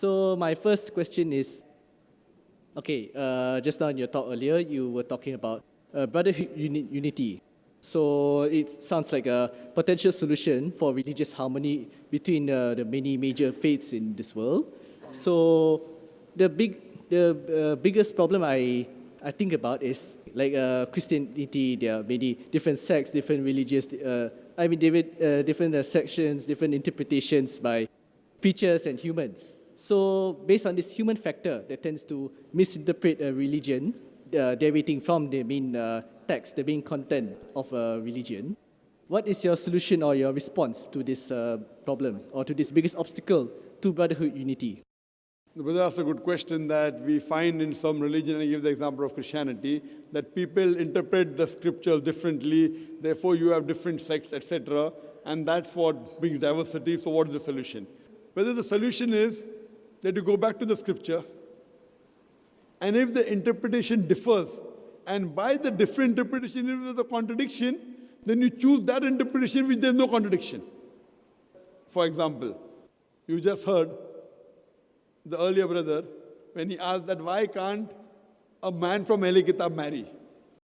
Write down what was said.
So my first question is, okay, just now in your talk earlier, you were talking about brotherhood unity. So it sounds like a potential solution for religious harmony between the many major faiths in this world. So the biggest problem I think about is like Christianity. There are many different sects, different religious. Different sections, different interpretations by preachers and humans. So based on this human factor that tends to misinterpret a religion, deviating from the main text, the main content of a religion, what is your solution or your response to this problem or to this biggest obstacle to brotherhood unity? The brother asked a good question that we find in some religion, and I give the example of Christianity, that people interpret the scriptures differently, therefore you have different sects, etc. And that's what brings diversity. So what is the solution? Whether the solution is that you go back to the scripture, and if the interpretation differs, and by the different interpretation, if there's a contradiction, then you choose that interpretation which there's no contradiction. For example, you just heard the earlier brother when he asked that why can't a man from Ahle Kitab marry?